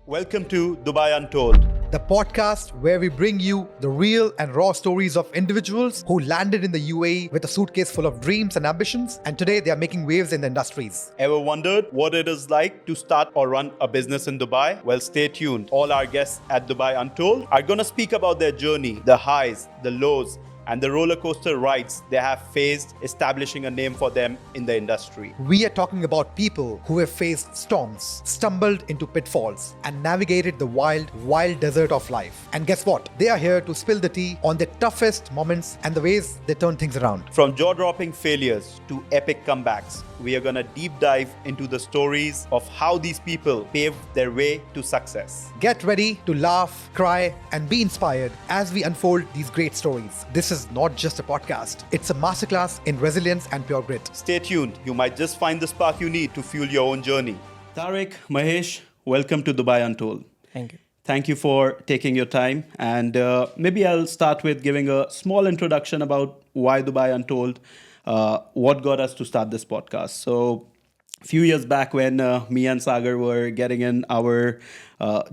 Welcome to Dubai Untold. The podcast where we bring you the real and raw stories of individuals who landed in the UAE with a suitcase full of dreams and ambitions, and today they are making waves in the industries. Ever wondered what it is like to start or run a business in Dubai? Well, stay tuned. All our guests at Dubai Untold are going to speak about their journey, the highs, the lows, and the roller coaster rides they have faced establishing a name for them in the industry. We are talking about people who have faced storms, stumbled into pitfalls, and navigated the wild, wild desert of life. And guess what? They are here to spill the tea on their toughest moments and the ways they turn things around. From jaw-dropping failures to epic comebacks, we are going to deep dive into the stories of how these people paved their way to success. Get ready to laugh, cry, and be inspired as we unfold these great stories. This is not just a podcast, it's a masterclass in resilience and pure grit. Stay tuned. You might just find the spark you need to fuel your own journey. Tariq, Mahesh, welcome to Dubai Untold. Thank you. Thank you for taking your time. And maybe I'll start with giving a small introduction about why Dubai Untold, what got us to start this podcast. So a few years back when me and Sagar were getting in our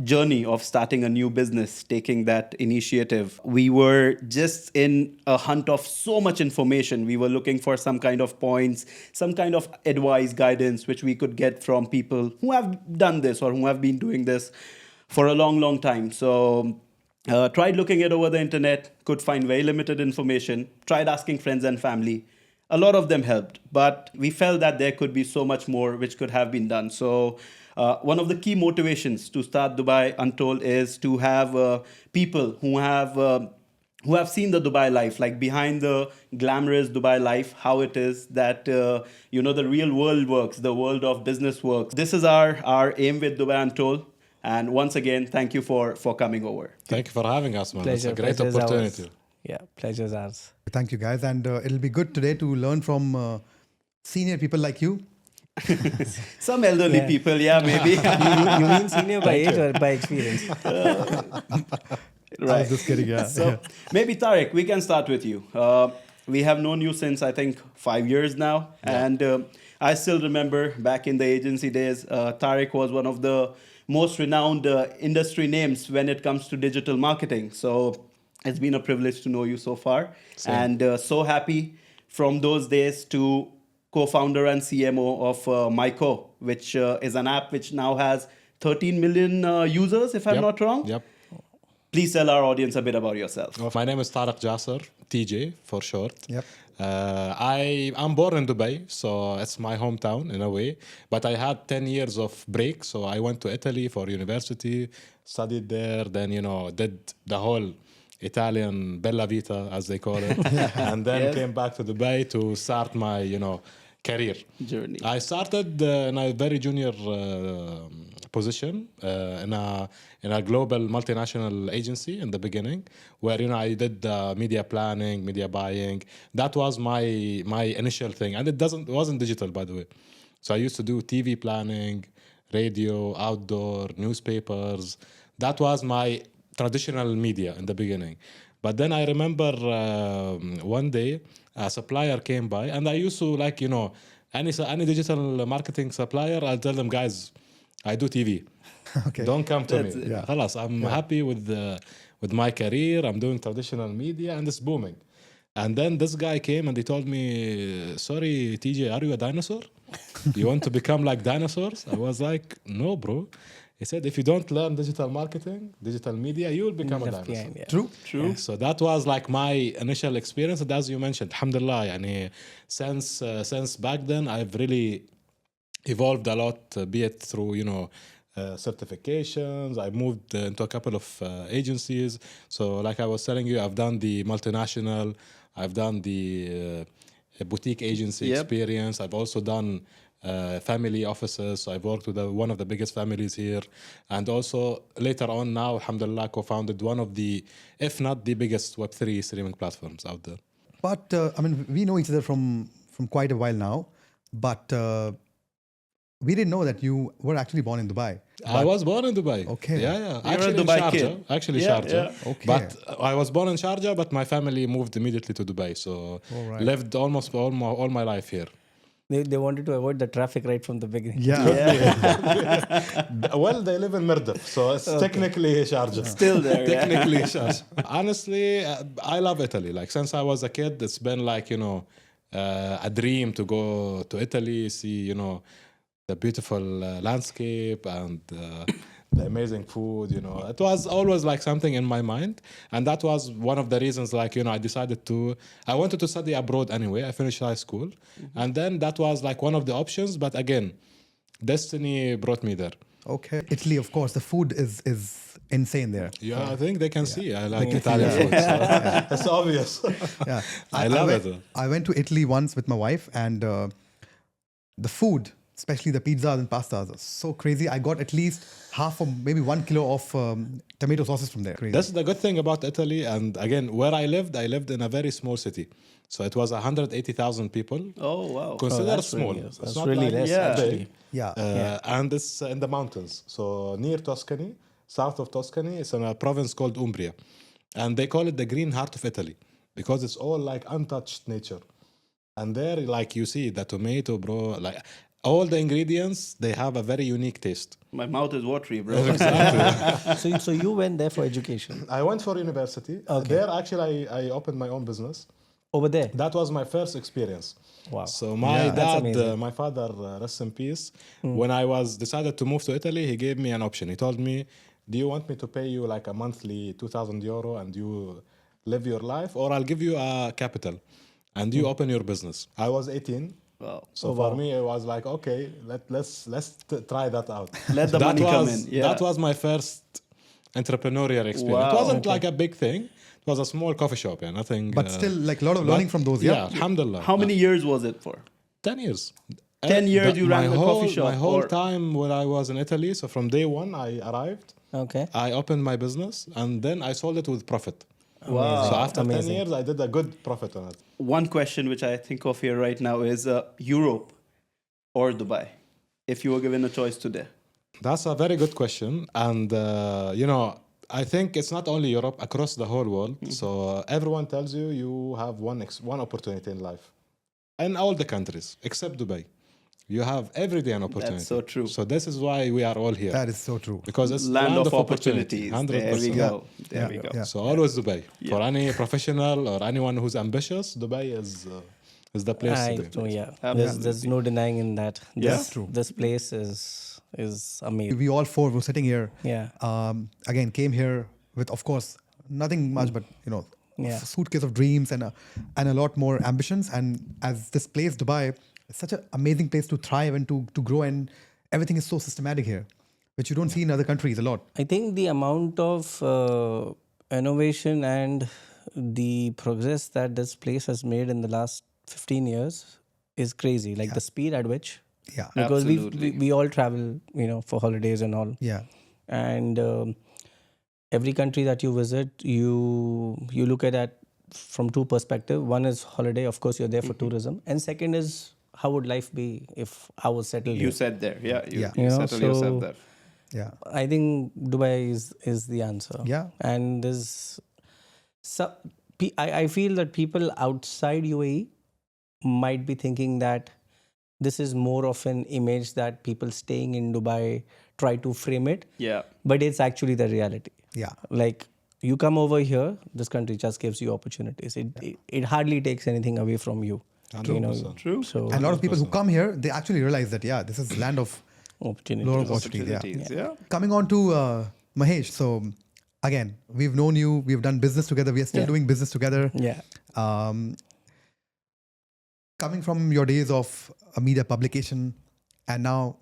journey of starting a new business, taking that initiative, we were just in a hunt of so much information. We were looking for some kind of points, some kind of advice, guidance, which we could get from people who have done this or who have been doing this for a long, long time. So tried looking it over the internet, could find very limited information, tried asking friends and family. A lot of them helped, but we felt that there could be so much more which could have been done. So one of the key motivations to start Dubai Untold is to have people who have seen the Dubai life, like behind the glamorous Dubai life, how it is that, the real world works, the world of business works. This is our aim with Dubai Untold. And once again, thank you for coming over. Thank you for having us, man. Pleasure. It's a great Pleasure's opportunity. ours. Yeah, pleasure's ours. Thank you, guys. And it'll be good today to learn from senior people like you. Some elderly Yeah. people, yeah, maybe. You mean senior by age or by experience? I was just kidding, yeah. So maybe Tariq, we can start with you. We have known you since I think 5 years now, and I still remember back in the agency days, Tariq was one of the most renowned industry names when it comes to digital marketing. So it's been a privilege to know you so far, and so happy from those days to co-founder and CMO of Myco, which is an app which now has 13 million users, if I'm not wrong. Yep. Please tell our audience a bit about yourself. My name is Tariq Jasser, TJ for short. Yep. I'm born in Dubai, so it's my hometown in a way. But I had 10 years of break, so I went to Italy for university, studied there, then, did the whole Italian Bella Vita, as they call it, and then came back to Dubai to start my, career. Journey. I started in a very junior position in a global multinational agency in the beginning, where I did media planning, media buying. That was my initial thing, and it wasn't digital, by the way. So I used to do TV planning, radio, outdoor, newspapers. That was my traditional media in the beginning. But then I remember one day a supplier came by, and I used to any digital marketing supplier, I'll tell them, guys, I do TV. Okay. Don't come to That's me. it. Yeah. Khalas, I'm happy with my career. I'm doing traditional media, and it's booming. And then this guy came and he told me, sorry, TJ, are you a dinosaur? You want to become like dinosaurs? I was like, no, bro. He said, if you don't learn digital marketing, digital media, you will become a Left dinosaur. behind, yeah. True. True. So that was like my initial experience. And as you mentioned, alhamdulillah, since back then, I've really evolved a lot, be it through, certifications. I moved into a couple of agencies. So like I was telling you, I've done the multinational, I've done the boutique agency experience. I've also done family offices. So I've worked with one of the biggest families here. And also later on now, alhamdulillah, co-founded one of the, if not the biggest Web3 streaming platforms out there. But, we know each other from quite a while now. But we didn't know that you were actually born in Dubai. I was born in Dubai. Okay. Yeah. You're a Actually, Dubai in Sharjah. kid. Actually, Yeah, Sharjah. yeah. Okay. But I was born in Sharjah, but my family moved immediately to Dubai. So All right. lived almost all my life here. They wanted to avoid the traffic right from the beginning. Well, they live in Mirdif, so it's technically Sharjah. Still there, yeah. Technically Sharjah. Honestly, I love Italy. Like since I was a kid, it's been like, a dream to go to Italy, see, the beautiful landscape and the amazing food. It was always like something in my mind, and that was one of the reasons. Like I wanted to study abroad anyway. I finished high school, and then that was like one of the options. But again, destiny brought me there. Okay. Italy, of course, the food is insane there. Yeah, I think they can see I like Italian food. So it's obvious. Yeah. I love went, it. I went to Italy once with my wife, and the food, especially the pizzas and pastas, are so crazy. I got at least half or maybe 1 kilo of tomato sauces from there. Crazy. That's the good thing about Italy. And again, where I lived in a very small city. So it was 180,000 people. Oh, wow. Consider that's small. really- It's that's not really like less, Yeah. actually. Yeah. And it's in the mountains. So near Tuscany, south of Tuscany, it's in a province called Umbria. And they call it the green heart of Italy because it's all like untouched nature. And there, like you see the tomato, bro, like all the ingredients, they have a very unique taste. My mouth is watery, bro. So you went there for education I went for university. There, actually, I opened my own business. over there. That was my first experience. Wow. So my That's dad, amazing. my father, rest in peace. When I was decided to move to Italy, he gave me an option. He told me, "Do you want me to pay you like a monthly 2,000 euro and you live your life, or I'll give you a capital and you open your business?" I was 18. Wow. So for me, it was like, okay, let's try that out. Let the That money come was- in. Yeah. That was my first entrepreneurial experience. It Wow. wasn't like a big thing. It was a small coffee shop, yeah, nothing. But still, like a lot of learning from those. Yeah, alhamdulillah. How many years was it for? 10 years. 10 years you ran my the whole, coffee shop, My whole or- time when I was in Italy, so from day one I arrived, Okay. I opened my business, and then I sold it with profit. Wow. So after 10 Amazing. years, I did a good profit on it. One question which I think of here right now is Europe or Dubai, if you were given a choice today. That's a very good question. And, I think it's not only Europe, across the whole world. So everyone tells you you have one opportunity in life. In all the countries, except Dubai. You have every day an opportunity. That's so true. So this is why we are all here. That is so true. Because it's Land of opportunity. opportunities. 100%. There we go. There Yeah. we go. Yeah. So always Dubai. For any professional or anyone who's ambitious, Dubai is the place to be. So yeah, Absolutely. there's no denying in that. Yeah. This, True. This place is amazing. We all four were sitting here. Yeah. Again, came here with, of course, nothing much, but Yeah. a suitcase of dreams and a lot more ambitions. And as this place, Dubai, it's such an amazing place to thrive and to grow, and everything is so systematic here, which you don't see in other countries a lot. I think the amount of innovation and the progress that this place has made in the last 15 years is crazy. Like the speed at which, Yeah, because Absolutely. we all travel, for holidays and all. yeah, And every country that you visit, you look at that from two perspectives. One is holiday, of course, you're there for tourism, and second is how would life be if I was settled You here. said there. Yeah. You, Yeah. you You know, settle yourself so- there. yeah, I think Dubai is the answer. Yeah. And there's I feel that people outside UAE might be thinking that this is more of an image that people staying in Dubai try to frame it, Yeah. but it's actually the reality. yeah. Like you come over here, this country just gives you opportunities. It hardly takes anything away from you. You know, 100%. True. so And a lot of people who come here, they actually realize that, yeah, this is land of opportunities. lot of opportunities. Yeah. Opportunities. Yeah. Coming on to Mahesh. So again, we've known you, we've done business together, we are still Yeah. doing business together. Yeah. Coming from your days of a media publication and now,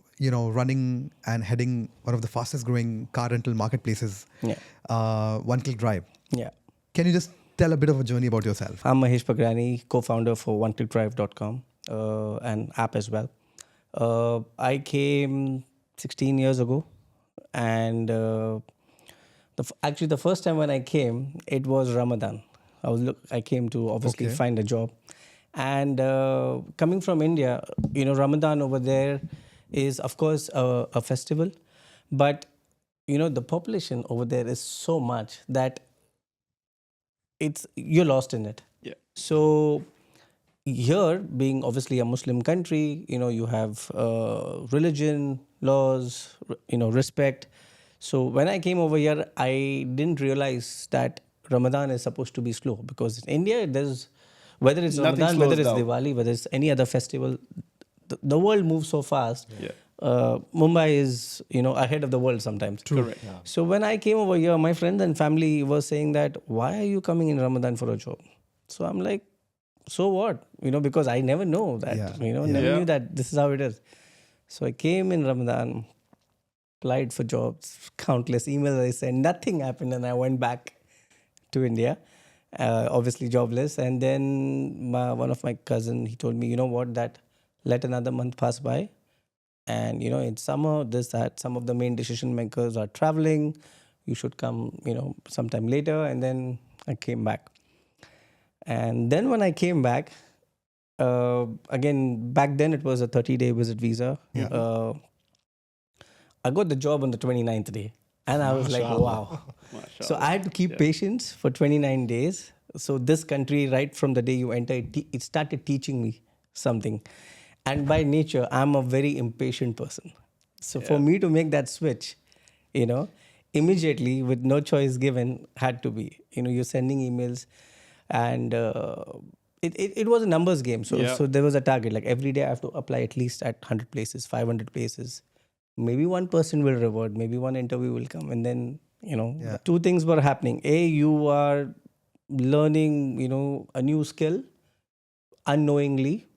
running and heading one of the fastest growing car rental marketplaces, Yeah. One Click Drive. Yeah. Can you just tell a bit of a journey about yourself? I'm Mahesh Pagrani, co-founder for oneclickdrive.com, an app as well. I came 16 years ago, and actually the first time when I came, it was Ramadan. I came to obviously Okay. find a job, and coming from India, Ramadan over there is of course a festival, but the population over there is so much that you're lost in it. Yeah. So here, being obviously a Muslim country, you have religion, laws, respect. So when I came over here, I didn't realize that Ramadan is supposed to be slow, because in India, there's whether it's Nothing Ramadan, whether slows it's down. Diwali, whether it's any other festival, the world moves so fast. Yeah. Mumbai is ahead of the world sometimes. Correct. So when I came over here, my friends and family were saying that, why are you coming in Ramadan for a job? So I'm like, so what? Because I never know that, never Yeah. knew that this is how it is. So I came in Ramadan, applied for jobs, countless emails I sent, nothing happened, and I went back to India, obviously jobless. And then one of my cousin, he told me, you know what, that let another month pass by. And, it's summer, this, that, some of the main decision makers are traveling. You should come, sometime later. And then I came back. And then when I came back, again, back then it was a 30-day visit visa. I got the job on the 29th day. And I was like, wow. So I had to keep patience for 29 days. So this country, right from the day you enter, it started teaching me something. And by nature, I'm a very impatient person. So for me to make that switch, immediately with no choice given, had to be. You're sending emails, and it was a numbers game. So there was a target. Like every day I have to apply at least at 100 places, 500 places. Maybe one person will reward, maybe one interview will come. And then, two things were happening. A, you are learning, a new skill unknowingly,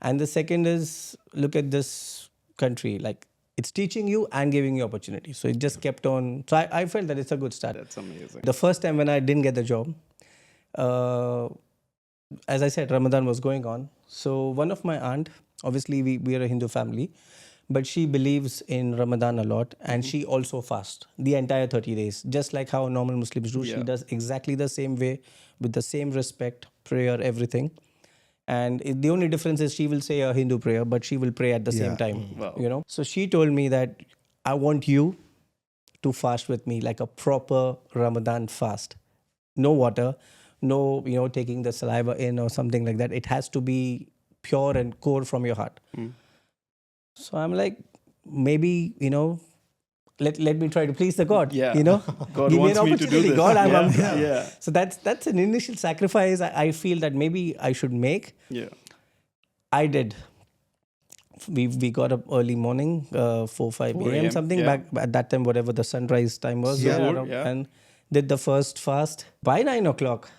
and the second is, look at this country, like it's teaching you and giving you opportunity. So it just kept on. So I felt that it's a good start. That's amazing. The first time when I didn't get the job, as I said, Ramadan was going on. So one of my aunt, obviously we are a Hindu family, but she believes in Ramadan a lot, and she also fasts the entire 30 days, just like how normal Muslims do. She does exactly the same way, with the same respect, prayer, everything. And the only difference is she will say a Hindu prayer, but she will pray at the same time. Wow. So she told me that I want you to fast with me like a proper Ramadan fast. No water, no, taking the saliva in or something like that. It has to be pure and core from your heart. So I'm like, maybe, let me try to please the God. Yeah. God Give me wants an me to do opportunity. this. God, I'm Yeah. So that's an initial sacrifice I feel that maybe I should make. Yeah. I did. We got up early morning, 4-5 4 a.m. a.m., something, yeah. back at that time, whatever the sunrise time was. Suhoor, yeah. And did the first fast. By 9 o'clock,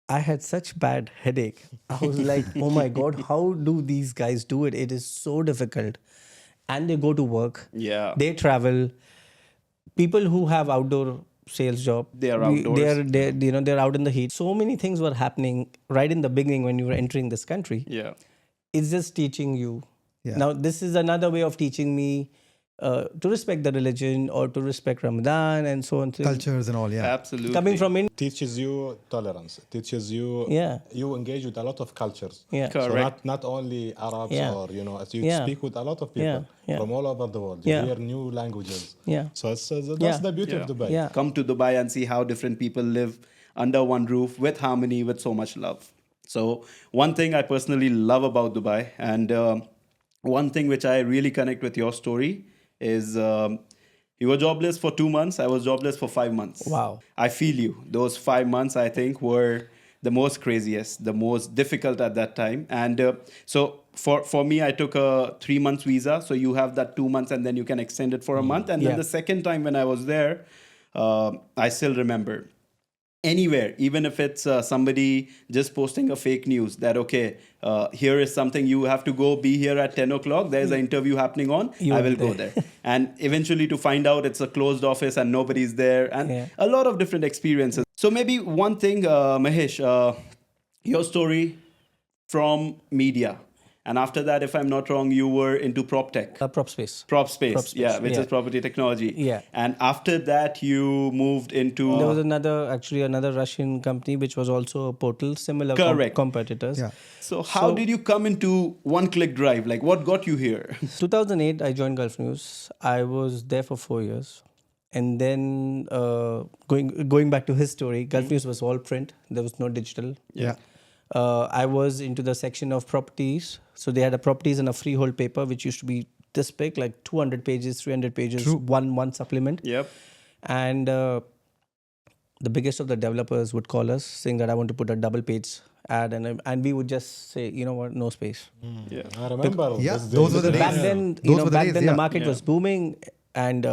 I had such bad headache. I was like, oh my God, how do these guys do it? It is so difficult. And they go to work. Yeah. They travel. People who have outdoor sales job, They are outdoors. they're out in the heat. So many things were happening right in the beginning when you were entering this country. Yeah. It's just teaching you. Yeah. Now, this is another way of teaching me to respect the religion, or to respect Ramadan and so on. Cultures and all, yeah. Absolutely. Coming from India. Teaches you tolerance. Teaches you. Yeah. You engage with a lot of cultures. Yeah. So Correct. not only Arabs, Yeah. or as you Yeah. speak with a lot of people Yeah. Yeah. from all over the world. Yeah. You hear new languages. Yeah. So that's Yeah. the beauty Yeah. of Dubai. Yeah. Come to Dubai and see how different people live under one roof with harmony, with so much love. So one thing I personally love about Dubai, and one thing which I really connect with your story is you were jobless for 2 months. I was jobless for 5 months. Wow. I feel you. Those 5 months, I think, were the most craziest, the most difficult at that time. And so for me, I took a 3 months visa. So you have that 2 months, and then you can extend it for a month. And then Yeah. the second time when I was there, I still remember. Anywhere, even if it's somebody just posting a fake news that, okay, here is something, you have to go be here at 10 o'clock. There's an interview happening on. You I were will go there. And eventually to find out it's a closed office and nobody's there. And Yeah. a lot of different experiences. So maybe one thing, Mahesh, your story from media. And after that, if I'm not wrong, you were into prop tech. Prop space. Prop space, Prop space, yeah, which yeah. is property technology. Yeah. And after that, you moved into... There was another Russian company which was also a portal, similar Correct. competitors. Yeah. So how did you come into One Click Drive? Like, what got you here? 2008, I joined Gulf News. I was there for 4 years. And then going back to his story, Gulf News was all print. There was no digital. Yeah. I was into the section of properties. So they had a properties and a freehold paper, which used to be this big, like 200 pages, 300 pages, one supplement. Yep. And the biggest of the developers would call us saying that I want to put a double page ad, and we would just say, you know what, no space. Yeah. I remember. Yeah, this those day. were the days. Back then, Those were the back days, then yeah. the market was booming, and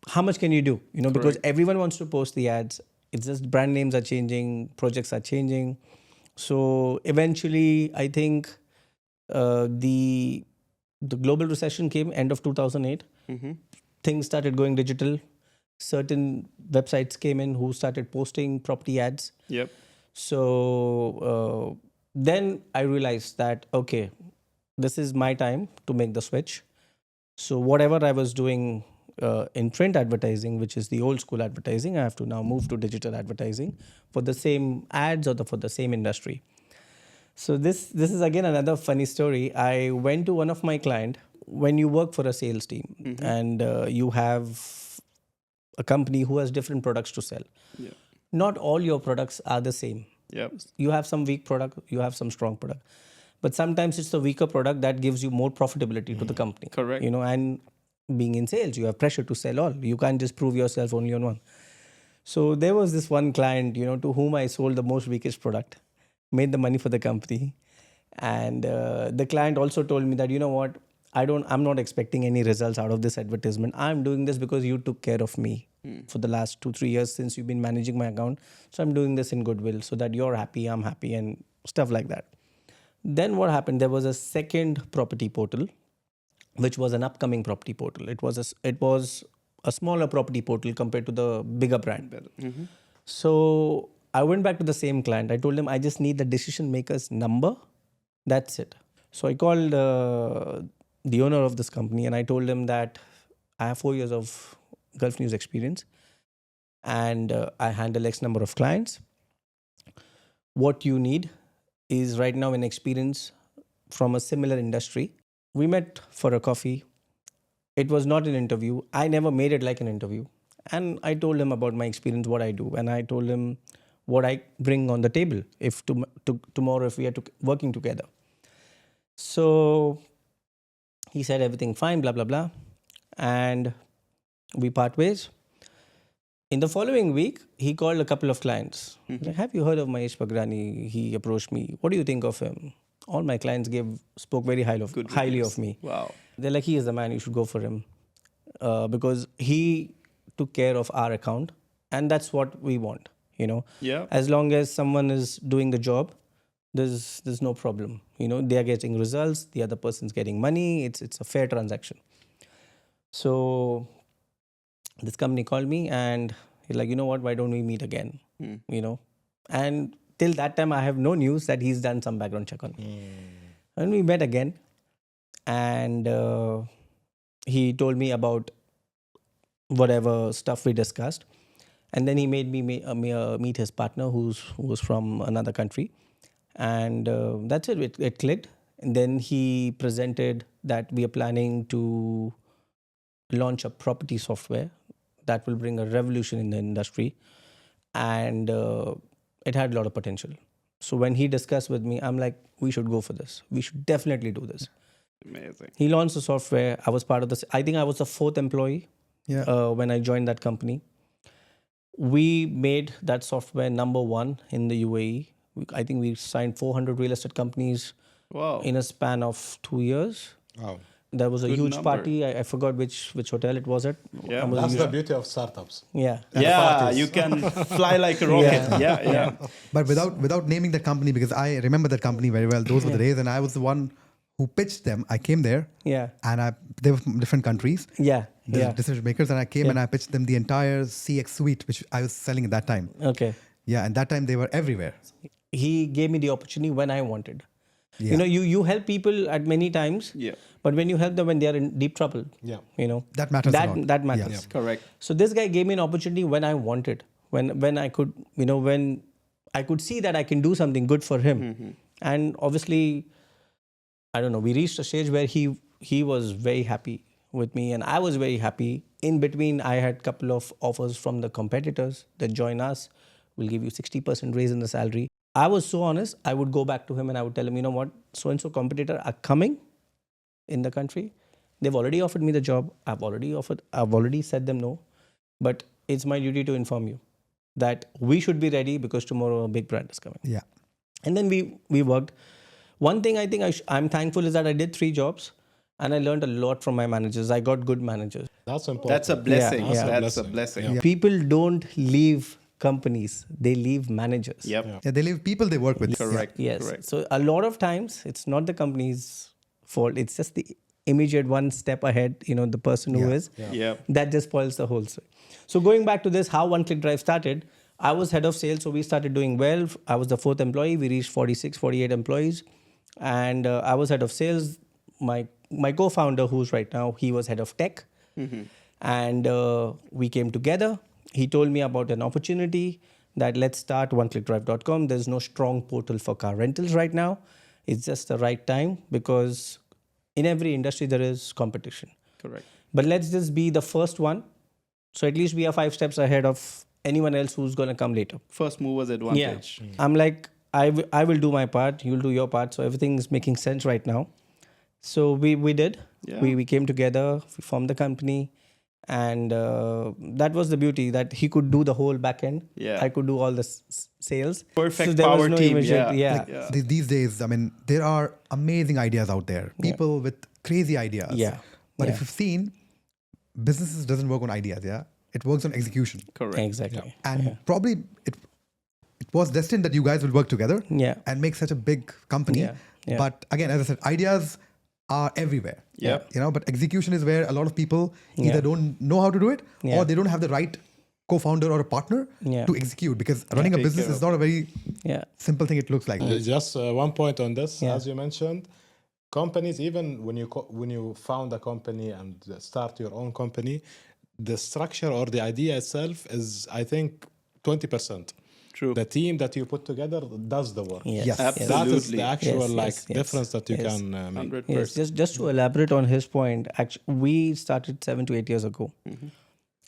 how much can you do? Because everyone wants to post the ads. It's just brand names are changing, projects are changing. So eventually, I think the global recession came end of 2008. Things started going digital. Certain websites came in who started posting property ads. Yep. So then I realized that, okay, this is my time to make the switch. So whatever I was doing in print advertising, which is the old school advertising, I have to now move to digital advertising for the same ads or for the same industry. So this is again another funny story. I went to one of my client. When you work for a sales team and you have a company who has different products to sell, not all your products are the same. Yep. You have some weak product, you have some strong product, but sometimes it's the weaker product that gives you more profitability to the company. Correct. And being in sales, you have pressure to sell all. You can't just prove yourself only on one. So there was this one client, to whom I sold the most weakest product, made the money for the company, and the client also told me that, you know what, I'm not expecting any results out of this advertisement. I'm doing this because you took care of me for the last 2-3 years since you've been managing my account. So I'm doing this in goodwill so that you're happy, I'm happy, and stuff like that. Then what happened? There was a second property portal, which was an upcoming property portal. It was a smaller property portal compared to the bigger brand. So I went back to the same client. I told him I just need the decision maker's number. That's it. So I called the owner of this company and I told him that I have 4 years of Gulf News experience and I handle X number of clients. What you need is right now an experience from a similar industry. We met for a coffee. It was not an interview. I never made it like an interview. And I told him about my experience, what I do. And I told him what I bring on the table if tomorrow if we are working together. So he said everything fine, blah, blah, blah. And we part ways. In the following week, he called a couple of clients. Like, have you heard of Mahesh Pagrani? He approached me. What do you think of him? All my clients spoke very highly of me. Wow. They're like, he is the man, you should go for him. Because he took care of our account. And that's what we want, Yeah. As long as someone is doing the job, there's no problem. They are getting results, the other person's getting money. It's a fair transaction. So this company called me and he's like, you know what, why don't we meet again? And till that time, I have no news that he's done some background check on me. And we met again and he told me about whatever stuff we discussed. And then he made me meet his partner who was from another country. And that's it. It clicked. And then he presented that we are planning to launch a property software that will bring a revolution in the industry. And it had a lot of potential. So when he discussed with me, I'm like, we should go for this. We should definitely do this. Amazing. He launched the software. I was part of this. I think I was the 4th employee when I joined that company. We made that software number 1 in the UAE. I think we signed 400 real estate companies in a span of 2 years. Wow. There was a Good huge number. party. I forgot which hotel it was at. Yeah. That's the beauty of startups. Yeah. Yeah, you can fly like a rocket. Yeah. But without naming the company, because I remember that company very well. Those were the days, and I was the one who pitched them. I came there, and they were from different countries. Decision makers, and I came and I pitched them the entire CX suite, which I was selling at that time. Okay. Yeah, and that time they were everywhere. He gave me the opportunity when I wanted. Yeah. You help people at many times. Yeah. But when you help them when they are in deep trouble, That matters a lot. That matters. Yeah. Correct. So this guy gave me an opportunity when I wanted, when I could, when I could see that I can do something good for him. And obviously, I don't know, we reached a stage where he was very happy with me and I was very happy. In between, I had a couple of offers from the competitors that join us. We'll give you 60% raise in the salary. I was so honest. I would go back to him and I would tell him, you know what, so and so competitor are coming in the country. They've already offered me the job. I've already said them no. But it's my duty to inform you that we should be ready because tomorrow a big brand is coming. Yeah. And then we worked. One thing I think I'm thankful is that I did 3 jobs and I learned a lot from my managers. I got good managers. That's important. That's a blessing. Yeah. That's a blessing. People don't leave companies, they leave managers. Yep. Yeah, they leave people they work with. Correct. Yes. Correct. So a lot of times it's not the company's fault. It's just the immediate one step ahead, the person who is. Yeah. That just spoils the whole story. So going back to this, how One Click Drive started, I was head of sales. So we started doing well. I was the 4th employee. We reached 46, 48 employees. And I was head of sales. My co-founder, who's right now, he was head of tech. And we came together. He told me about an opportunity that let's start oneclickdrive.com. There's no strong portal for car rentals right now. It's just the right time because in every industry there is competition. Correct. But let's just be the first one. So at least we are 5 steps ahead of anyone else who's going to come later. First movers advantage. Yeah. I'm like, I will do my part. You'll do your part. So everything is making sense right now. So we did. Yeah. We came together. We formed the company. And that was the beauty that he could do the whole back end. Yeah. I could do all the sales. Perfect there was power no team. immediate- Yeah. yeah. These days, I mean, there are amazing ideas out there. People with crazy ideas. Yeah. But Yeah. if you've seen, businesses doesn't work on ideas. Yeah. It works on execution. Correct. Exactly. And probably it was destined that you guys will work together Yeah. and make such a big company. Yeah. Yeah. But again, as I said, ideas are everywhere. Yep. But execution is where a lot of people Yeah. either don't know how to do it Yeah. or they don't have the right co-founder or a partner Yeah. to execute, because running a Take business care is not a very Yeah. simple thing it looks like. Just one point on this, Yeah. as you mentioned, companies, even when you found a company and start your own company, the structure or the idea itself is, I think, 20%. True. The team that you put together does the work. Yes. Yes. That is Absolutely. the actual Yes, yes, difference that you yes. can make. 100%. Yes, just to elaborate on his point, actually, we started 7 to 8 years ago.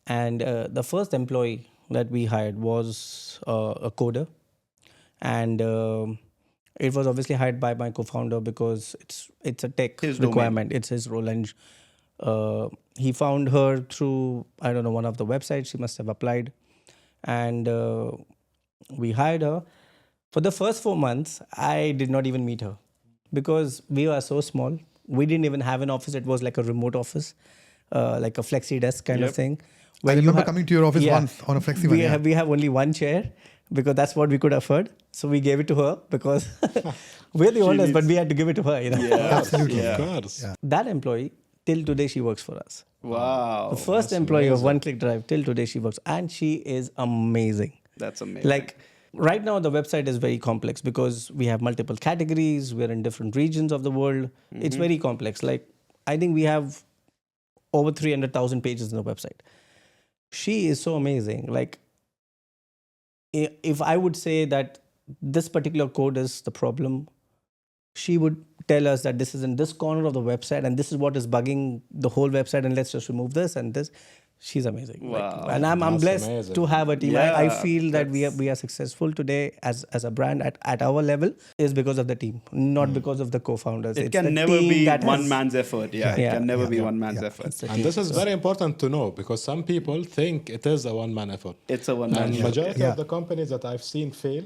And the first employee that we hired was a coder. And it was obviously hired by my co-founder because it's a tech His domain. requirement. It's his role. And he found her through, I don't know, one of the websites. She must have applied. And we hired her. For the first 4 months, I did not even meet her because we were so small. We didn't even have an office. It was like a remote office, like a flexi desk kind of Yep. thing. I you remember have- coming to your office Yeah. once on a flexi we one, have, we have only one chair because that's what we could afford. So we gave it to her because we're the owners, but we had to give it to her. Yeah. Absolutely. Yeah. Of course. That employee, till today, she works for us. Wow. The first employee of One Click Drive, till today, she works. And she is amazing. That's amazing. Like right now, the website is very complex because we have multiple categories. We're in different regions of the world. It's very complex. Like I think we have over 300,000 pages in the website. She is so amazing. Like if I would say that this particular code is the problem, she would tell us that this is in this corner of the website and this is what is bugging the whole website and let's just remove this and this. She's amazing. Wow. And I'm That's blessed amazing. to have a team. I Yeah, feel that we are successful today as a brand at our level is because of the team, not because of the co-founders. it It's the can never team be that one has- man's effort. Yeah. It Yeah. can never Yeah. be Yeah. one man's Yeah. effort. It's the And team. this is very important to know because some people think it is a one-man effort. It's a one And man. majority Yeah. of the companies that I've seen fail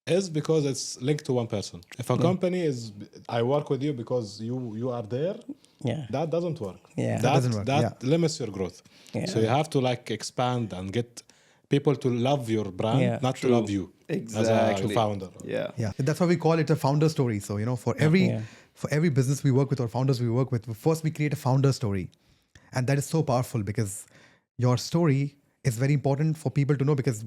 is because it's linked to one person. If a company is, I work with you because you are there, Yeah. that doesn't work. Yeah. That doesn't work, That limits your growth. Yeah. So you have to expand and get people to love your brand, Yeah. not True. to love you Exactly. as a founder. Yeah. Yeah, that's why we call it a founder story. So for every business we work with or founders we work with, first we create a founder story, and that is so powerful because your story is very important for people to know because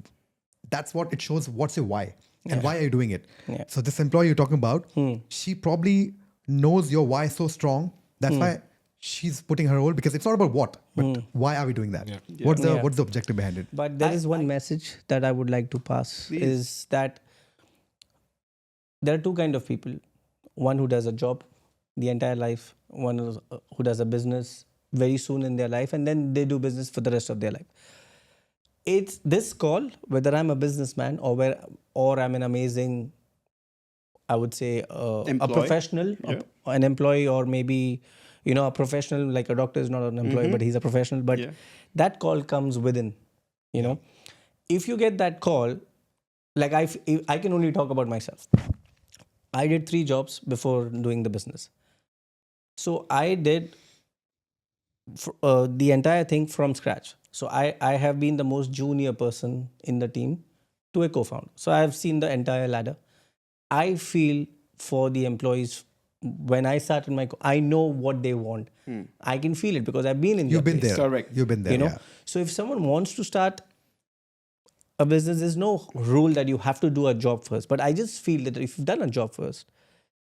that's what it shows. What's your why and why are you doing it? Yeah. So this employee you're talking about, she probably knows your why so strong. That's why she's putting her role because it's not about what, but why are we doing that? Yeah. What's the Yeah. what's the objective behind it? But there is one message that I would like to pass is that there are two kind of people. One who does a job the entire life, one who does a business very soon in their life, and then they do business for the rest of their life. It's this call, whether I'm a businessman or I'm an amazing I would say a Employee. professional, Yeah. an employee, or maybe, a professional, like a doctor is not an employee, but he's a professional. But Yeah. that call comes within, if you get that call, like I can only talk about myself. I did 3 jobs before doing the business. So I did the entire thing from scratch. So I have been the most junior person in the team to a co-founder. So I have seen the entire ladder. I feel for the employees when I started I know what they want. I can feel it because I've been in You've that been place. there. Correct. You've been there. You know, Yeah. so if someone wants to start a business, there's no rule that you have to do a job first. But I just feel that if you've done a job first,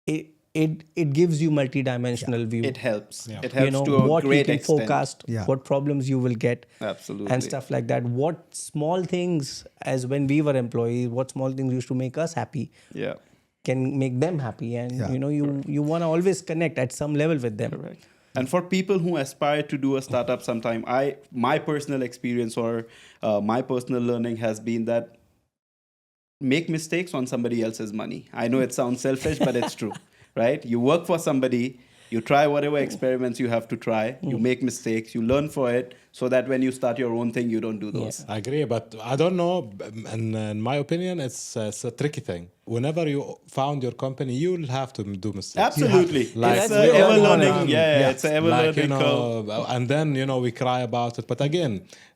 it gives you multi-dimensional view. It helps. Yeah. It helps to a what you great can extent. forecast, Yeah. what problems you will get, Absolutely. and stuff like that. What small things, as when we were employees, what small things used to make us happy Yeah. can make them happy, and Yeah. you want to always connect at some level with them. Correct. And for people who aspire to do a startup sometime, my personal experience or my personal learning has been that make mistakes on somebody else's money. I know it sounds selfish, but it's true, right? You work for somebody, you try whatever experiments you have to try, you make mistakes, you learn for it, so that when you start your own thing, you don't do those. I agree, but I don't know. In my opinion, it's a tricky thing. Whenever you found your company, you'll have to do mistakes. Absolutely. Like, It's we an all ever wanna- learning. Yeah, it's an ever like, learning curve. and then we cry about it. But again,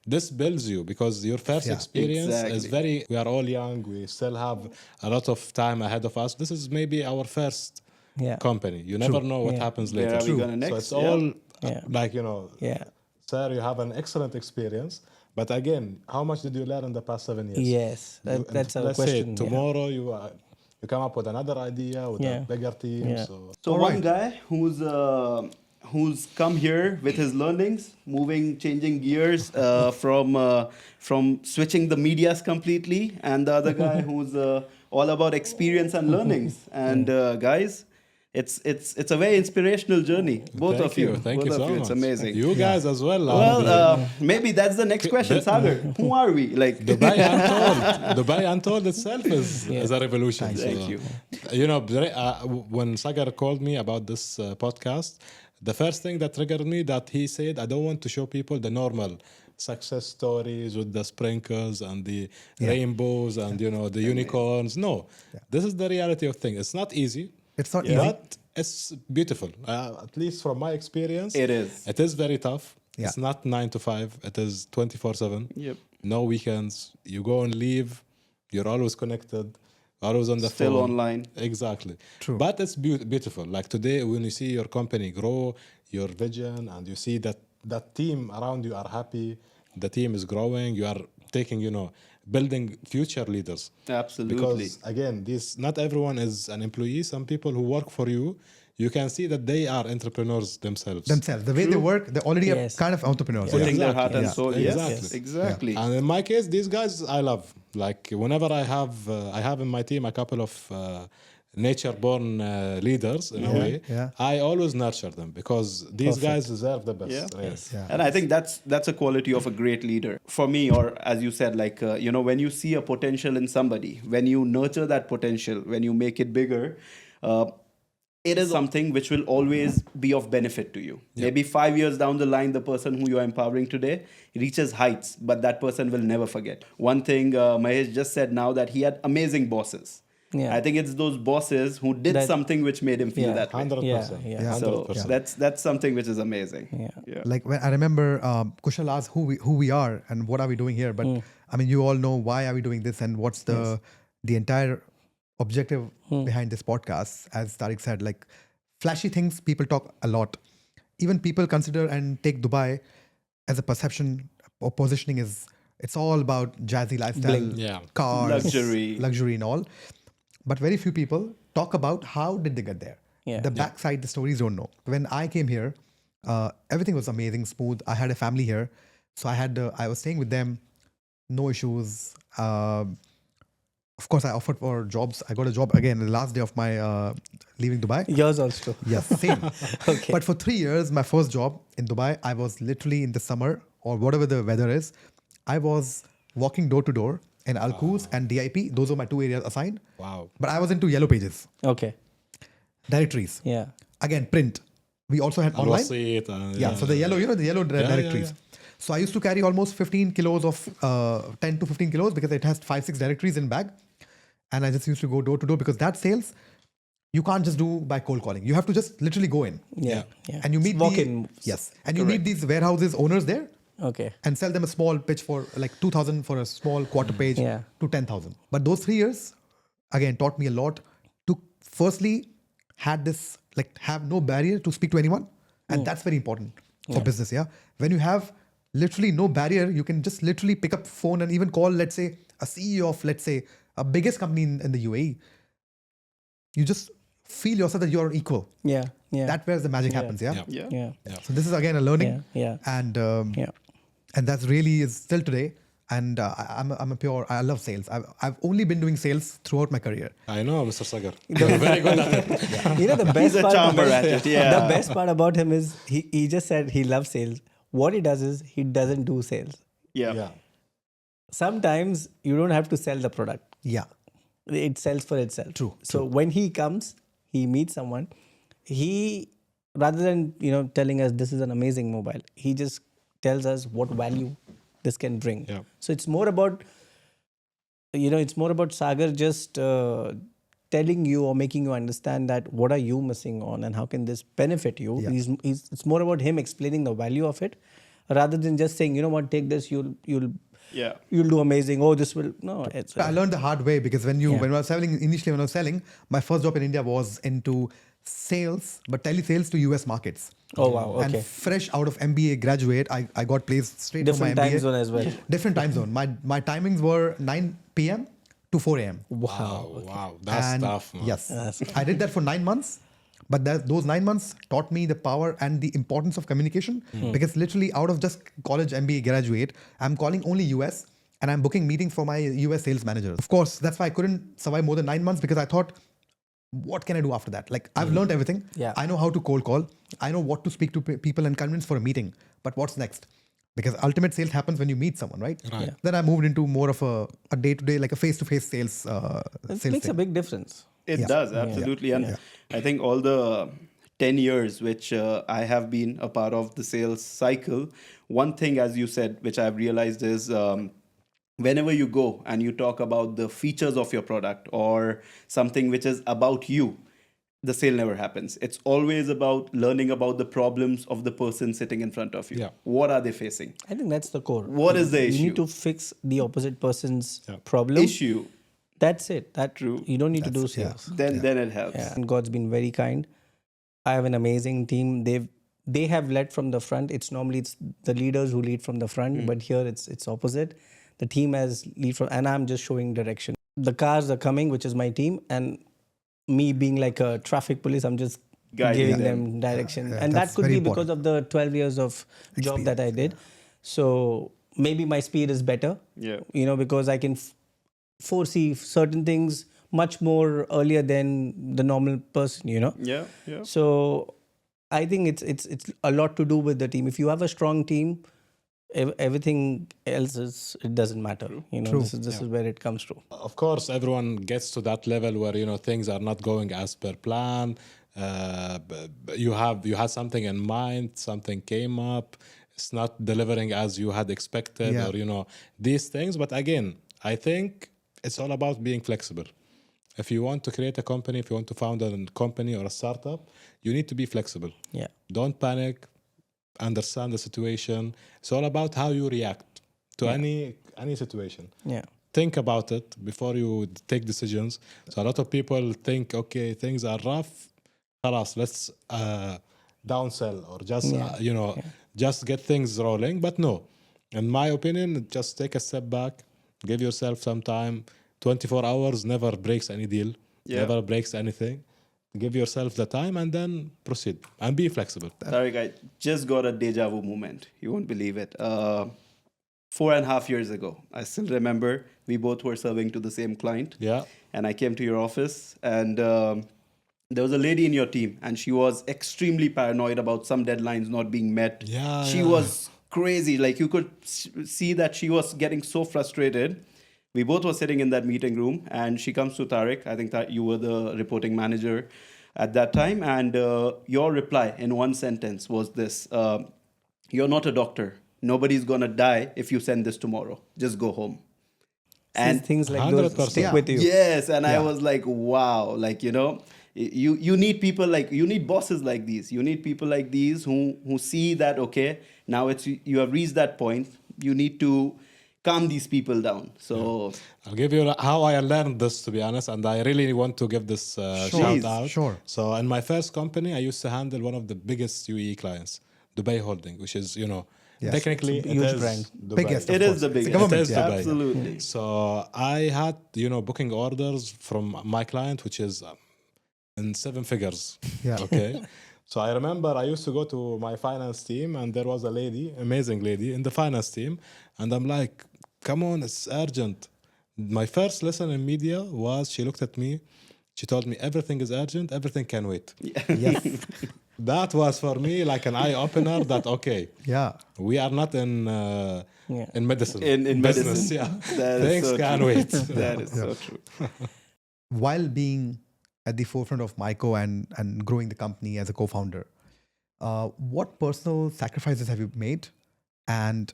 this builds you because your first Yeah. experience is Exactly. we are all young. We still have a lot of time ahead of us. This is maybe our first Yeah. company. You never know what Yeah. happens Where later. are we gonna So next? it's Yeah. all Yeah. like Yeah. sir, you have an excellent experience. But again, how much did you learn in the past 7 years? Yes, that's a Let's question. say yeah. tomorrow you come up with another idea with Yeah. a bigger team. Yeah. So All one right. guy who's come here with his learnings, changing gears from switching the medias completely, and the other guy who's all about experience and learnings. And guys, it's a very inspirational journey. Both Thank of you, Thank both you of so you. much. It's amazing. You guys as well. Well, maybe that's the next question, Sagar. Who are we? Like Dubai Untold. Dubai Untold itself is a revolution. Thank you. When Sagar called me about this podcast, the first thing that triggered me that he said, I don't want to show people the normal success stories with the sprinkles and the rainbows and the unicorns. No, this is the reality of things. It's not easy. It's not easy. But it's beautiful. At least from my experience, It is. It is very tough. Yeah. It's not 9 to 5. It is 24/7. Yep. No weekends. You go and leave. You're always connected. Always on the Still phone. online. Exactly. True. But it's beautiful. Like today, when you see your company grow, your vision, and you see that team around you are happy. The team is growing. You are taking, building future leaders. Absolutely. Because again, not everyone is an employee. Some people who work for you, you can see that they are entrepreneurs themselves. The way they work, they're already Yes. a kind of entrepreneurs. Putting Yeah. their heart and Yeah. soul. Exactly. Yes, exactly. And in my case, these guys I love. Like whenever I have in my team a couple of nature-born leaders in a way. Yeah. I always nurture them because these guys deserve the best. Yeah. really. Yeah. And I think that's a quality of a great leader. For me, or as you said, like when you see a potential in somebody, when you nurture that potential, when you make it bigger, it is something which will always be of benefit to you. Maybe 5 years down the line, the person who you are empowering today reaches heights, but that person will never forget. One thing Mahesh just said now, that he had amazing bosses. Yeah. I think it's those bosses who did something which made him feel Yeah. that way. 100%. Yeah. Yeah. So 100%. that's something which is amazing. Yeah. Like when I remember Kushal asked who we are and what are we doing here, but I mean you all know why are we doing this and what's the entire objective behind this podcast. As Tariq said, like flashy things people talk a lot. Even people consider and take Dubai as a perception or positioning it's all about jazzy lifestyle, Bling. Yeah. cars, Luxury. and all. But very few people talk about how did they get there. Yeah. The backside, the stories don't know. When I came here, everything was amazing, smooth. I had a family here, so I was staying with them, no issues. Of course, I offered for jobs. I got a job again the last day of my leaving Dubai. Yours also. Yes, same. Okay. But for 3 years, my first job in Dubai, I was literally in the summer or whatever the weather is, I was walking door to door in Alcus and DIP. Those were my 2 areas assigned. Wow. But I was into yellow pages, Okay. directories. Yeah. Again, print. We also had online. Wasit, Yeah, so the yellow, the yellow yeah, directories. So I used to carry almost 15 kilos of 10 to 15 kilos because it has 5, 6 directories in bag. And I just used to go door to door because that sales, you can't just do by cold calling. You have to just literally go in. Yeah. Yeah. And you meet Walk in. Yes. And you meet these warehouses owners there Okay. and sell them a small pitch for like 2,000 for a small quarter page Yeah. to 10,000. But those 3 years, again, taught me a lot to firstly had this, like have no barrier to speak to anyone. And that's very important for business. Yeah. When you have literally no barrier, you can just literally pick up phone and even call, let's say, a CEO of, let's say, a biggest company in the UAE. You just feel yourself that you're equal. Yeah. Yeah. That's where the magic happens. Yeah. Yeah. Yeah. So this is again a learning. Yeah. And Yeah. and that's really is still today. And I'm a pure. I love sales. I've only been doing sales throughout my career. I know, Mr. Sagar. You're very good at it. You know, the best He's a part charmer about, at it, yeah. The best part about him is he just said he loves sales. What he does is he doesn't do sales. Yeah. Sometimes you don't have to sell the product. Yeah. It sells for itself. True, So when he comes, he meets someone, he, rather than, telling us this is an amazing mobile, he just tells us what value this can bring. Yeah. So it's more about, it's more about Sagar just telling you or making you understand that what are you missing on and how can this benefit you. Yeah. It's more about him explaining the value of it rather than just saying, you know what, take this, you'll do amazing. Oh, this will, no. It's, I learned the hard way because when I was selling, my first job in India was into sales, but telesales to US markets. Oh, wow. Okay. And fresh out of MBA graduate, I got placed straight Different from my MBA. time zone as well. Different time zone. My timings were 9 p.m. to 4 a.m. Wow. That's And tough, man. Yes. I did that for 9 months. But those 9 months taught me the power and the importance of communication because literally out of just college MBA graduate, I'm calling only US and I'm booking meetings for my US sales managers. Of course, that's why I couldn't survive more than 9 months because I thought, what can I do after that? Like I've learned everything. Yeah. I know how to cold call. I know what to speak to people and convince for a meeting. But what's next? Because ultimate sales happens when you meet someone, right? Right. Yeah. Then I moved into more of a day-to-day, like a face-to-face sales. It sales makes a thing. big difference. It does, absolutely. And I think all the 10 years which I have been a part of the sales cycle, one thing, as you said, which I've realized is whenever you go and you talk about the features of your product or something which is about you, the sale never happens. It's always about learning about the problems of the person sitting in front of you. Yeah. What are they facing? I think that's the core. What is the You issue? need to fix the opposite person's problem. Issue. That's it. True. You don't need to do That's- yeah. sales. Then it helps. Yeah. And God's been very kind. I have an amazing team. They have led from the front. It's the leaders who lead from the front, but here it's opposite. The team has lead from, and I'm just showing direction. The cars are coming, which is my team, and me being like a traffic police, I'm just Guiding giving them. them direction. Yeah, and that's that could very be because important. of the 12 years of job that I did. So maybe my speed is better. Yeah. Because I can foresee certain things much more earlier than the normal person, Yeah. So I think it's a lot to do with the team. If you have a strong team, everything else it doesn't matter. This is where it comes to. Of course, everyone gets to that level where things are not going as per plan. You had something in mind, something came up, it's not delivering as you had expected, or these things. But again, I think it's all about being flexible. If you want to create a company, if you want to found a company or a startup, you need to be flexible. Yeah. Don't panic. Understand the situation. It's all about how you react to any situation. Yeah. Think about it before you take decisions. So a lot of people think, okay, things are rough. Khalas, let's downsell or just just get things rolling. But no, in my opinion, just take a step back, give yourself some time. 24 hours never breaks any deal, never breaks anything. Give yourself the time and then proceed and be flexible. Tariq, I just got a deja vu moment. You won't believe it. 4.5 years ago, I still remember we both were serving to the same client. Yeah. And I came to your office and there was a lady in your team and she was extremely paranoid about some deadlines not being met. Yeah, She yeah. was crazy. Like you could see that she was getting so frustrated. We both were sitting in that meeting room, and she comes to Tariq. I think that you were the reporting manager at that time, and your reply in one sentence was this: "You're not a doctor. Nobody's gonna die if you send this tomorrow. Just go home." And Things like those stick 100%. with you. yes, and I Yeah. was like, wow, like you need people like you need bosses like these. You need people like these who see that okay, now it's you have reached that point. You need to calm these people down. So I'll give you how I learned this, to be honest, and I really want to give this Sure. shout Please. out. Sure. So, in my first company, I used to handle one of the biggest UAE clients, Dubai Holding, which is, Yes. technically It's a huge it is brand. Dubai. Biggest, of it is course. the It's biggest. government, It is yeah. Dubai. Absolutely. So, I had, booking orders from my client, which is in seven figures. Yeah. Okay. So I remember I used to go to my finance team, and there was a lady, amazing lady in the finance team, and I'm like, "Come on, it's urgent." My first lesson in media was she looked at me, she told me everything is urgent, everything can wait. Yes. That was for me like an eye opener. That okay, Yeah. we are not in Yeah. in medicine, In business. medicine. Yeah, That is things so can true. wait. That is so true. While being at the forefront of Myco and growing the company as a co-founder, what personal sacrifices have you made? And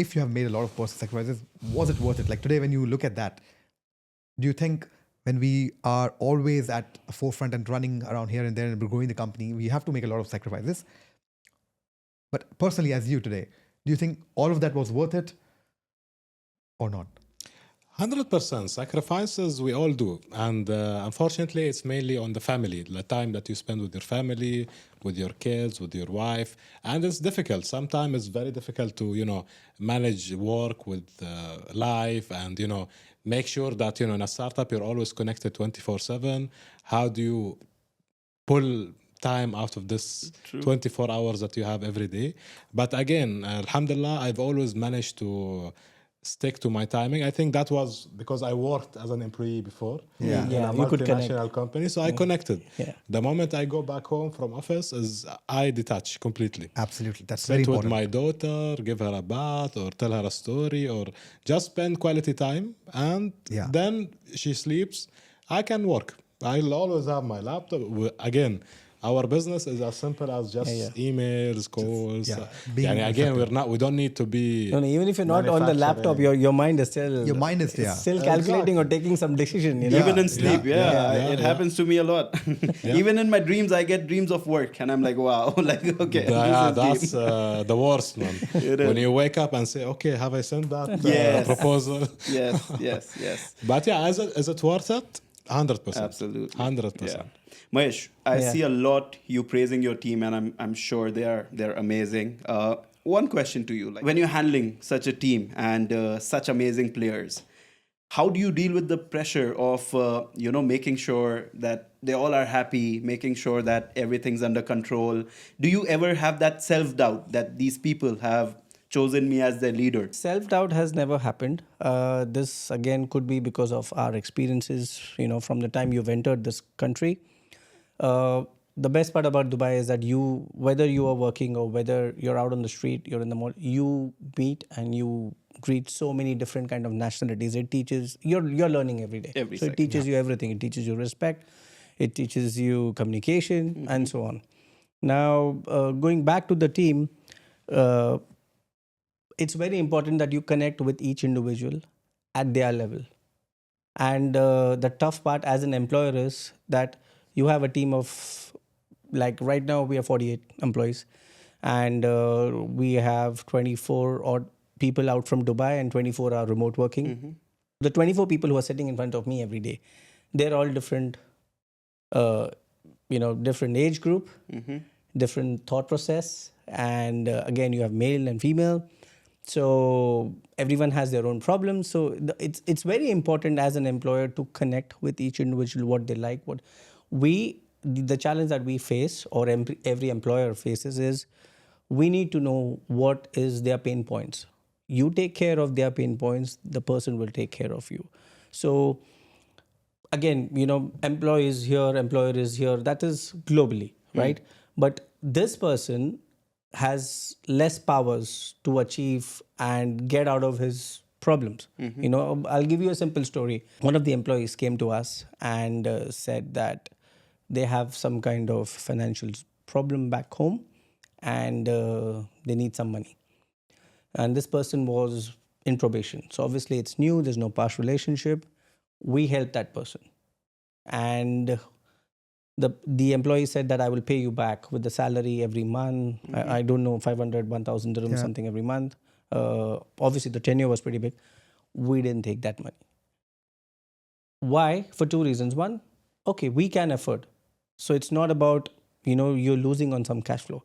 if you have made a lot of personal sacrifices, was it worth it? Like today, when you look at that, do you think when we are always at the forefront and running around here and there and we're growing the company, we have to make a lot of sacrifices? But personally, as you today, do you think all of that was worth it or not? 100% sacrifices we all do, and unfortunately it's mainly on the family, the time that you spend with your family, with your kids, with your wife, and it's difficult sometimes. It's very difficult to manage work with life, and make sure that in a startup you're always connected 24/7. How do you pull time out of this 24 hours that you have every day? But again, alhamdulillah, I've always managed to stick to my timing. I think that was because I worked as an employee before Yeah. in Yeah, a you could connect. multinational company, so I connected. Yeah. The moment I go back home from office, is I detach completely. Absolutely. That's very Sit with important. my daughter, give her a bath, or tell her a story, or just spend quality time, and Yeah. then she sleeps. I can work. I'll always have my laptop. Again, our business is as simple as just emails, calls. yeah, being Yani again, effective. we don't need to be. No, even if you're not on the laptop, your mind is still Yeah. still calculating or taking some decision. Even in sleep, it yeah. happens to me a lot. Even in my dreams, I get dreams of work, and I'm like, wow, like okay, Yeah, this that's is deep. the worst, man. It When is. you wake up and say, "Okay, have I sent that Yes. proposal?" Yes. But yeah, is it worth it? 100%. Absolutely. 100%. Yeah. Mahesh, I Yeah. see a lot you praising your team, and I'm sure they're amazing. One question to you: like when you're handling such a team and such amazing players, how do you deal with the pressure of making sure that they all are happy, making sure that everything's under control? Do you ever have that self doubt that these people have chosen me as their leader? Self-doubt has never happened. This again could be because of our experiences, from the time you've entered this country. The best part about Dubai is that whether you are working or whether you're out on the street, you're in the mall, you meet and you greet so many different kind of nationalities. It teaches, you're learning every day. Every So it second, teaches you everything. It teaches you respect, it teaches you communication, and so on. Now, going back to the team, it's very important that you connect with each individual at their level. And the tough part as an employer is that you have a team of, like right now, we have 48 employees. And we have 24 odd people out from Dubai and 24 are remote working. The 24 people who are sitting in front of me every day, they're all different, different age group, different thought process. And again, you have male and female. So everyone has their own problems. So it's very important as an employer to connect with each individual, what they like, the challenge that we face or every employer faces is we need to know what is their pain points. You take care of their pain points, the person will take care of you. So again, employee is here, employer is here, that is globally, right? But this person has less powers to achieve and get out of his problems. You know, I'll give you a simple story. One of the employees came to us and said that they have some kind of financial problem back home and they need some money. And this person was in probation. So obviously it's new, there's no past relationship. We helped that person. And the employee said that I will pay you back with the salary every month. I don't know, 500, 1,000 dirhams, something every month. Obviously the tenure was pretty big. We didn't take that money. Why? For two reasons. One, okay, we can afford. So it's not about, you're losing on some cash flow.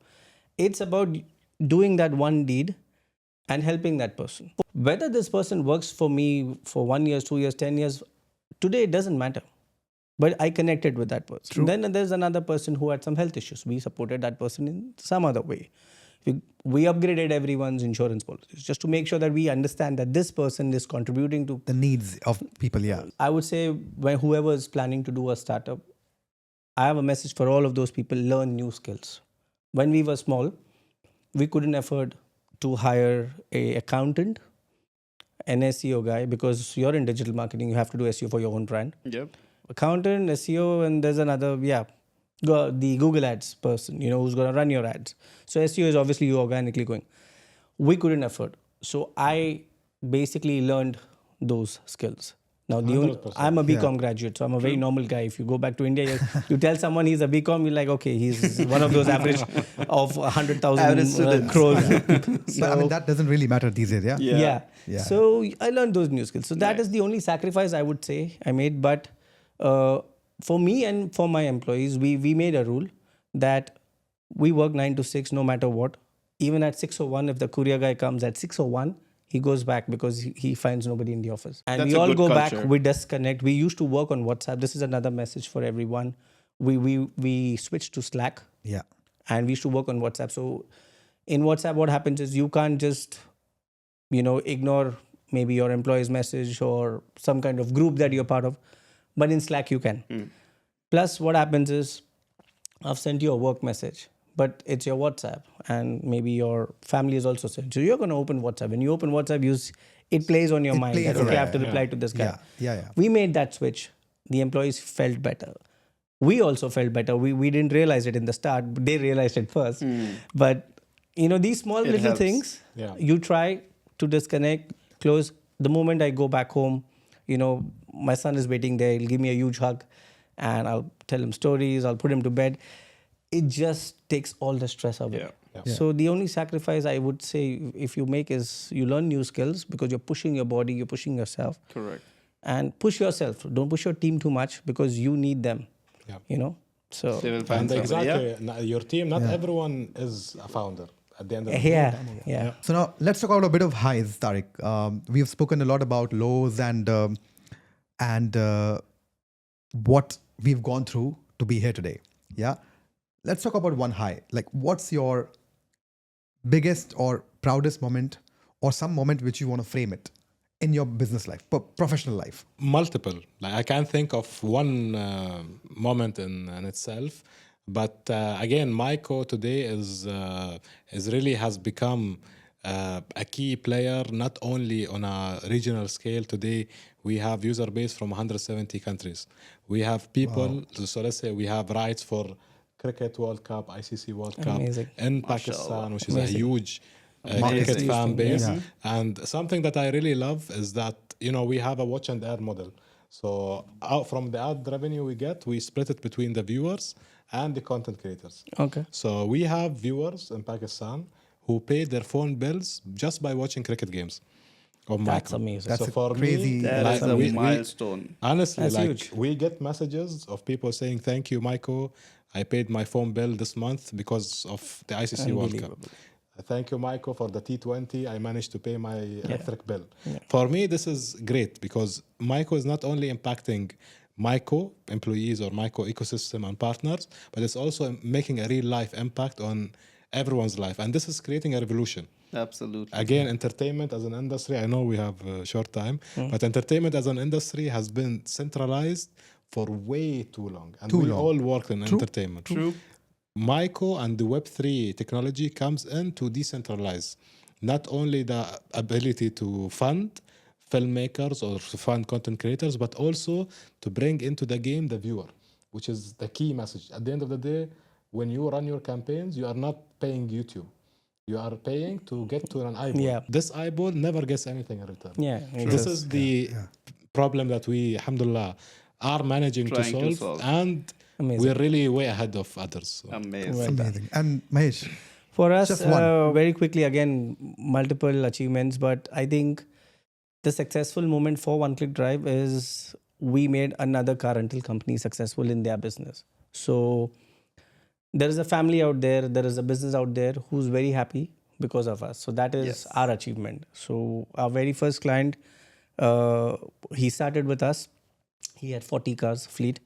It's about doing that one deed and helping that person. Whether this person works for me for 1 year, 2 years, 10 years, today it doesn't matter. But I connected with that person. True. Then there's another person who had some health issues. We supported that person in some other way. We upgraded everyone's insurance policies just to make sure that we understand that this person is contributing to the needs of people. Yeah. I would say when whoever is planning to do a startup, I have a message for all of those people: learn new skills. When we were small, we couldn't afford to hire an accountant, an SEO guy, because you're in digital marketing, you have to do SEO for your own brand. Yep. Accountant, SEO, and there's another, the Google Ads person, who's going to run your ads. So SEO is obviously you organically going. We couldn't afford. So I basically learned those skills. Now, I'm a BCom graduate, so I'm a very normal guy. If you go back to India, you tell someone he's a BCom, you're like, okay, he's one of those average of 100,000 crores. So, I mean, that doesn't really matter these days, Yeah. So I learned those new skills. So that is the only sacrifice I would say I made. But for me and for my employees, we made a rule that we work 9 to 6 no matter what. Even at 6:01, if the courier guy comes at 6:01, he goes back because he finds nobody in the office. And we all go back, we disconnect. We used to work on WhatsApp. This is another message for everyone. We switched to Slack. Yeah. And we used to work on WhatsApp. So in WhatsApp, what happens is you can't just, ignore maybe your employee's message or some kind of group that you're part of. But in Slack, you can. Plus, what happens is I've sent you a work message, but it's your WhatsApp and maybe your family is also sent. So you're going to open WhatsApp. When you open WhatsApp, it plays on your mind that, okay, I have to reply to this guy. Yeah. We made that switch. The employees felt better. We also felt better. We didn't realize it in the start, but they realized it first. But, these small little things, you try to disconnect, close. The moment I go back home, my son is waiting there. He'll give me a huge hug and I'll tell him stories. I'll put him to bed. It just takes all the stress away. Yeah. So the only sacrifice I would say if you make is you learn new skills because you're pushing your body, you're pushing yourself. Correct. And push yourself. Don't push your team too much because you need them. So They will find And somebody. exactly, your team, not everyone is a founder at the end of the day. Yeah. So now let's talk about a bit of highs, Tariq. We've spoken a lot about lows and what we've gone through to be here today. Yeah. Let's talk about one high. Like, what's your biggest or proudest moment or some moment which you want to frame it in your business life, professional life? Multiple. Like, I can't think of one moment in itself. But again, Maiko today is really has become a key player, not only on a regional scale. Today, we have user base from 170 countries. We have people, so let's say we have rights for Cricket World Cup, ICC World Cup in Pakistan, which is a huge cricket fan base. Yeah. And something that I really love is that, we have a watch and air model. So out from the ad revenue we get, we split it between the viewers and the content creators. Okay. So we have viewers in Pakistan who pay their phone bills just by watching cricket games. That's amazing. That's so for crazy. Me, That is a milestone. honestly, That's like huge. we get messages of people saying, "Thank you, Maiko. I paid my phone bill this month because of the ICC World Cup. Thank you, Maiko, for the T20. I managed to pay my electric bill." For me, this is great because Maiko is not only impacting Maiko employees or Maiko ecosystem and partners, but it's also making a real life impact on everyone's life. And this is creating a revolution. Absolutely. Again, entertainment as an industry, I know we have a short time, but entertainment as an industry has been centralized for way too long. And we all work in entertainment. True. Maiko and the Web3 technology comes in to decentralize not only the ability to fund filmmakers or to fund content creators, but also to bring into the game the viewer, which is the key message. At the end of the day, when you run your campaigns, you are not paying YouTube. You are paying to get to an eyeball. Yeah. This eyeball never gets anything in return. Yeah, This is the problem that we, alhamdulillah, are managing to Trying to solve. solve. And Amazing. we're really way ahead of others. So. Amazing. Amazing. And Mahesh, For us, Just one. very quickly, again, multiple achievements, but I think the successful moment for One Click Drive is we made another car rental company successful in their business. So there is a family out there, there is a business out there who's very happy because of us. So that is Yes. our achievement. So our very first client, he started with us. He had 40 cars fleet.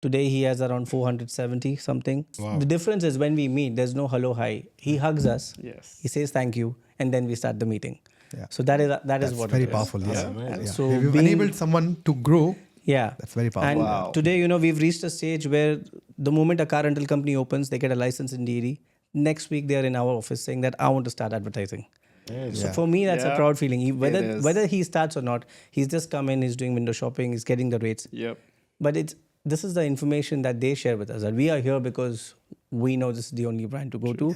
Today he has around 470 something. Wow. The difference is when we meet, there's no hello, hi. He hugs us. Yes. He says thank you, and then we start the meeting. Yeah. So that is that's what very it is. powerful. Yes. amazing. Yeah. So If you've being- enabled someone to grow, Yeah. that's very powerful. And Wow. today, we've reached a stage where the moment a car rental company opens, they get a license in DD. Next week, they're in our office saying that I want to start advertising. So for me, that's a Yeah. proud feeling. Whether is. whether he starts or not, he's just come in, he's doing window shopping, he's getting the rates. Yep. But this is the information that they share with us. That we are here because we know this is the only brand to go to.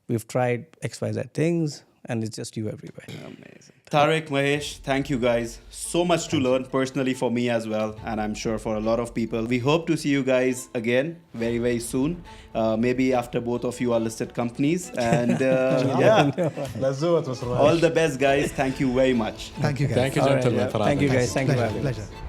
We've tried XYZ things, and it's just you everywhere. Amazing. Tariq, Mahesh, thank you guys. So much to learn personally for me as well, and I'm sure for a lot of people. We hope to see you guys again very, very soon. Maybe after both of you are listed companies. And yeah, Let's do it, Mr. all the best, guys. Thank you very much. Thank you, guys. Thank you, All right, gentlemen, yeah. for Thank you, having us. guys. Thank you for Pleasure. having us. Pleasure.